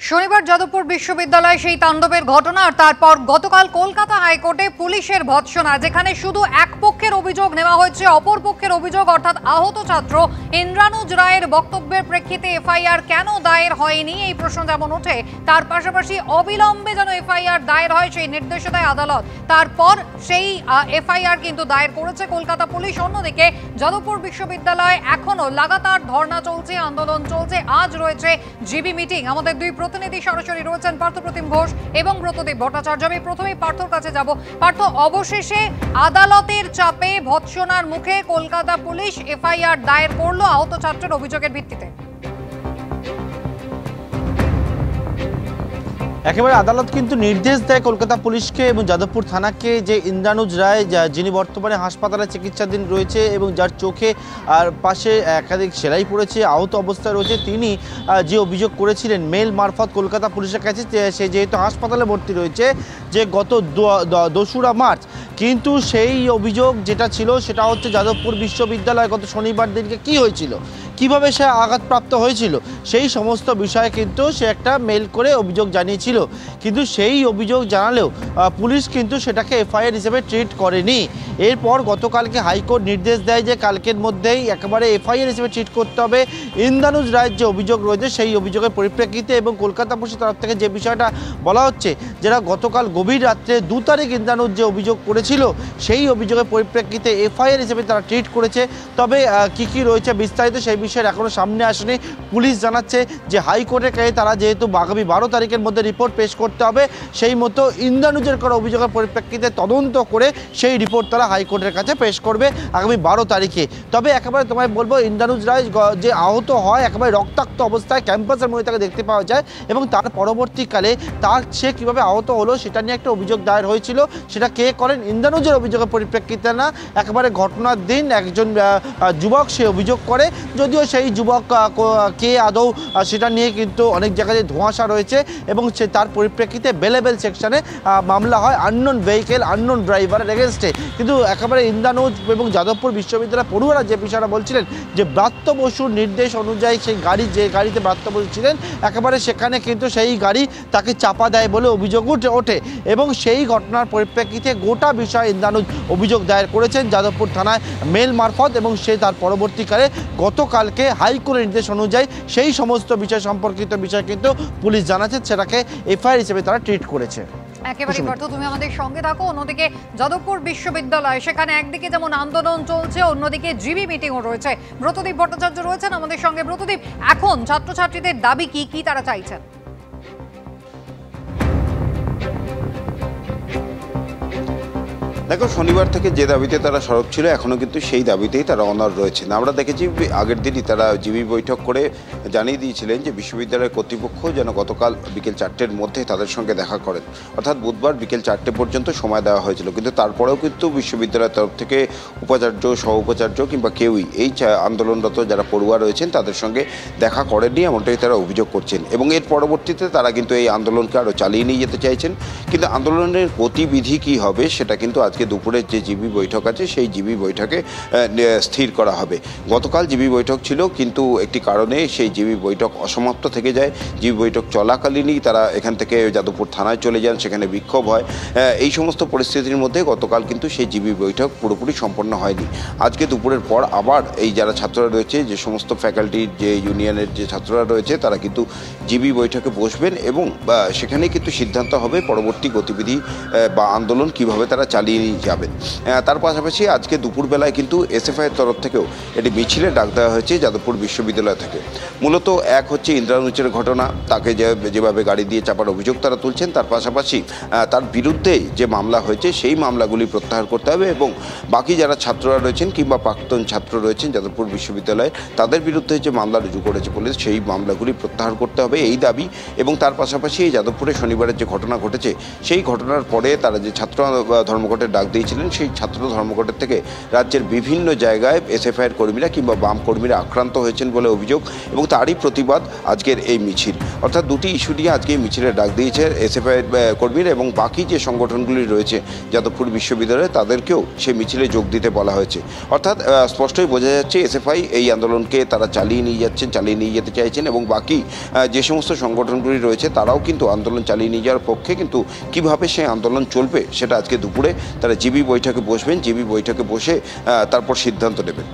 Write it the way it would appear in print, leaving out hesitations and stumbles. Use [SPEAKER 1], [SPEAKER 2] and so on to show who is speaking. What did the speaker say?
[SPEAKER 1] শনিবার যাদবপুর বিশ্ববিদ্যালয়ে সেই তাণ্ডবের ঘটনা আর তারপর গতকাল কলকাতা হাইকোর্টে পুলিশের ভৎসনা, যেখানে শুধু এক পক্ষের অভিযোগ নেওয়া হয়েছে, অপর পক্ষের অভিযোগ অর্থাৎ আহত ছাত্র ইন্দ্রানুজ রায়ের বক্তব্যের প্রেক্ষিতে এফআইআর কেন দায়ের হয়নি এই প্রশ্ন যেমন ওঠে, তার পাশাপাশি অবিলম্বে যেন এফআইআর দায়ের হয় সেই নির্দেশ দেয় আদালত। তারপর সেই এফআইআর কিন্তু দায়ের করেছে কলকাতা পুলিশ। অন্যদিকে যাদবপুর বিশ্ববিদ্যালয়ে এখনো লাগাতার ধর্ণা চলছে, আন্দোলন চলছে। আজ রয়েছে জিবি মিটিং। আমাদের দুই প্রতিনিধি সরাসরি রয়েছেন, পার্থপ্রতিম ঘোষ এবং ব্রতদীপ ভট্টাচার্য। আমি প্রথমেই পার্থর কাছে যাব। পার্থ, অবশেষে আদালতের চাপে ভৎসনার মুখে কলকাতা পুলিশ এফআইআর দায়ের করলো আহত ছাত্রের অভিযোগের ভিত্তিতে।
[SPEAKER 2] একেবারে আদালত কিন্তু নির্দেশ দেয় কলকাতা পুলিশকে এবং যাদবপুর থানাকে যে ইন্দ্রানুজ রায়, যিনি বর্তমানে হাসপাতালে চিকিৎসাধীন রয়েছে এবং যার চোখে আর পাশে একাধিক সেলাই পড়েছে, আহত অবস্থায় রয়েছে, তিনি যে অভিযোগ করেছিলেন মেল মারফত কলকাতা পুলিশের কাছে, সে যেহেতু হাসপাতালে ভর্তি রয়েছে, যে গত 2রা মার্চ কিন্তু সেই অভিযোগ যেটা ছিল সেটা হচ্ছে যাদবপুর বিশ্ববিদ্যালয়ে গত শনিবার দিনকে কি হয়েছিল, কিভাবে সে আঘাতপ্রাপ্ত হয়েছিল, সেই সমস্ত বিষয়ে কিন্তু সে একটা মেল করে অভিযোগ জানিয়েছিল। কিন্তু সেই অভিযোগ জানালেও পুলিশ কিন্তু সেটাকে এফআইআর হিসেবে ট্রিট করেনি। এরপর গতকালকে হাইকোর্ট নির্দেশ দেয় যে কালকের মধ্যেই একেবারে এফআইআর হিসেবে ট্রিট করতে হবে ইন্দ্রানুজ রায়ের যে অভিযোগ রয়েছে সেই অভিযোগের পরিপ্রেক্ষিতে। এবং কলকাতা পুলিশের তরফ থেকে যে বিষয়টা বলা হচ্ছে, যারা গতকাল গভীর রাত্রে 2 তারিখ ইন্দ্রানুজ যে অভিযোগ করেছিল সেই অভিযোগের পরিপ্রেক্ষিতে এফআইআর হিসেবে তারা ট্রিট করেছে। তবে কি রয়েছে বিস্তারিত সেই বিষয়ে এখনও সামনে আসেনি। পুলিশ জানাচ্ছে যে হাইকোর্টের কাছে তারা যেহেতু আগামী 12 তারিখের মধ্যে রিপোর্ট পেশ করতে হবে, সেই মতো ইন্দ্রানুজের করা অভিযোগের পরিপ্রেক্ষিতে তদন্ত করে সেই রিপোর্ট তারা হাইকোর্টের কাছে পেশ করবে আগামী 12 তারিখে। তবে একেবারে তোমায় বলবো, ইন্দ্রানুজ রায় যে আহত হয় একেবারে রক্তাক্ত অবস্থায় ক্যাম্পাসের মধ্যে তাকে দেখতে পাওয়া যায় এবং তার পরবর্তীকালে সে কীভাবে আহত হলো সেটা নিয়ে একটা অভিযোগ দায়ের হয়েছিল। সেটা কে করেন, ইন্দ্রানুজের অভিযোগের পরিপ্রেক্ষিতে না, একেবারে ঘটনার দিন একজন যুবক সে অভিযোগ করে। যদিও সেই যুবক কে আদৌ সেটা নিয়ে কিন্তু অনেক জায়গায় ধোঁয়াশা রয়েছে এবং সে তার পরিপ্রেক্ষিতে বেলেবেল সেকশনে মামলা হয় আননোন ভেহিকেল, আননোন ড্রাইভারের এগেনস্টে। কিন্তু একেবারে ইন্দ্রানুজ এবং যাদবপুর বিশ্ববিদ্যালয়ের পড়ুয়ারা যে বিষয়টা বলছিলেন যে ব্রাত্য বসুর নির্দেশ অনুযায়ী সেই গাড়ি, যে গাড়িতে ব্রাত্য বসু ছিলেন, একেবারে সেখানে কিন্তু সেই গাড়ি তাকে চাপা দেয় বলে অভিযোগ ওঠে এবং সেই ঘটনার পরিপ্রেক্ষিতে গোটা বিষয়ে ইন্দ্রানুজ অভিযোগ দায়ের করেছেন যাদবপুর থানায় মেল মারফত এবং সে তার পরবর্তীকালে গতকালকে হাইকোর্টের নির্দেশ অনুযায়ী সেই সমস্ত বিষয় সম্পর্কিত বিষয় কিন্তু পুলিশ জানাচ্ছে, সেটাকে এফআইআর হিসেবে তারা ট্রিট করেছে।
[SPEAKER 1] একেবারে পার্থ, তুমি আমাদের সঙ্গে থাকো। অন্যদিকে যাদবপুর বিশ্ববিদ্যালয়, সেখানে একদিকে যেমন আন্দোলন চলছে, অন্যদিকে জিবি মিটিংও রয়েছে। ব্রতদীপ ভট্টাচার্য রয়েছেন আমাদের সঙ্গে। ব্রতদীপ, এখন ছাত্রছাত্রীদের দাবি কি তারা চাইছেন?
[SPEAKER 3] দেখো, শনিবার থেকে যে দাবিতে তারা সরব ছিল এখনও কিন্তু সেই দাবিতেই তারা অনড় রয়েছেন। আমরা দেখেছি আগের দিনই তারা জিবি বৈঠক করে জানিয়ে দিয়েছিলেন যে বিশ্ববিদ্যালয়ের কর্তৃপক্ষ যেন গতকাল বিকেল 4টের মধ্যে তাদের সঙ্গে দেখা করেন, অর্থাৎ বুধবার বিকেল 4টে পর্যন্ত সময় দেওয়া হয়েছিল। কিন্তু তারপরেও কিন্তু বিশ্ববিদ্যালয়ের তরফ থেকে উপাচার্য, সহ উপাচার্য কিংবা কেউই এই আন্দোলনরত যারা পড়ুয়া রয়েছেন তাদের সঙ্গে দেখা করেননি, এমনটাই তারা অভিযোগ করছেন। এবং এর পরবর্তীতে তারা কিন্তু এই আন্দোলনকে আরও চালিয়ে নিয়ে যেতে চাইছেন। কিন্তু আন্দোলনের গতিবিধি কী হবে সেটা কিন্তু আজকে দুপুরের যে জিবি বৈঠক আছে সেই জিবি বৈঠকে স্থির করা হবে। গতকাল জিবি বৈঠক ছিল, কিন্তু একটি কারণে সেই জিবি বৈঠক অসমাপ্ত থেকে যায়। জিবি বৈঠক চলাকালীনই তারা এখান থেকে যাদবপুর থানায় চলে যান, সেখানে বিক্ষোভ হয়। এই সমস্ত পরিস্থিতির মধ্যে গতকাল কিন্তু সেই জিবি বৈঠক পুরোপুরি সম্পন্ন হয়নি। আজকে দুপুরের পর আবার এই যারা ছাত্ররা রয়েছে, যে সমস্ত ফ্যাকাল্টির যে ইউনিয়নের যে ছাত্ররা রয়েছে তারা কিন্তু জিবি বৈঠকে বসবেন এবং সেখানেই কিন্তু সিদ্ধান্ত হবে পরবর্তী গতিবিধি বা আন্দোলন কিভাবে তারা চালিয়ে নিয়ে যাবেন। তার পাশাপাশি আজকে দুপুরবেলায় কিন্তু এসএফআইয়ের তরফ থেকেও একটি মিছিলের ডাক দেওয়া হয়েছে যাদবপুর বিশ্ববিদ্যালয় থেকে। মূলত এক হচ্ছে ইন্দ্রানুজের ঘটনা, তাকে যেভাবে গাড়ি দিয়ে চাপার অভিযোগ তারা তুলছেন, তার পাশাপাশি তার বিরুদ্ধে যে মামলা হয়েছে সেই মামলাগুলি প্রত্যাহার করতে হবে এবং বাকি যারা ছাত্ররা রয়েছেন কিংবা প্রাক্তন ছাত্র রয়েছেন যাদবপুর বিশ্ববিদ্যালয়ে, তাদের বিরুদ্ধে যে মামলা রুজু করেছে পুলিশ সেই মামলাগুলি প্রত্যাহার করতে হবে, এই দাবি। এবং তার পাশাপাশি এই যাদবপুরে শনিবারের যে ঘটনা ঘটেছে সেই ঘটনার পরে তারা যে ছাত্র ধর্মঘটের ডাক ডাক দিয়েছিলেন, সেই ছাত্র ধর্মঘটের থেকে রাজ্যের বিভিন্ন জায়গায় এসএফআইয়ের কর্মীরা কিংবা বাম কর্মীরা আক্রান্ত হয়েছেন বলে অভিযোগ, এবং তারই প্রতিবাদ আজকের এই মিছিল। অর্থাৎ দুটি ইস্যু নিয়ে আজকে মিছিলের ডাক দিয়েছে এসএফআইয়ের কর্মীরা, এবং বাকি যে সংগঠনগুলি রয়েছে যাদবপুর বিশ্ববিদ্যালয়ে তাদেরকেও সেই মিছিলে যোগ দিতে বলা হয়েছে। অর্থাৎ স্পষ্টই বোঝা যাচ্ছে এসএফআই এই আন্দোলনকে তারা চালিয়ে নিয়ে যেতে চাইছেন, এবং বাকি যে সমস্ত সংগঠনগুলি রয়েছে তারাও কিন্তু আন্দোলন চালিয়ে নিয়ে যাওয়ার পক্ষে, কিন্তু কিভাবে সেই আন্দোলন চলবে সেটা আজকে দুপুরে তারা জিবি বৈঠকে বসবেন, জিবি বৈঠকে বসে তারপর সিদ্ধান্ত নেবেন।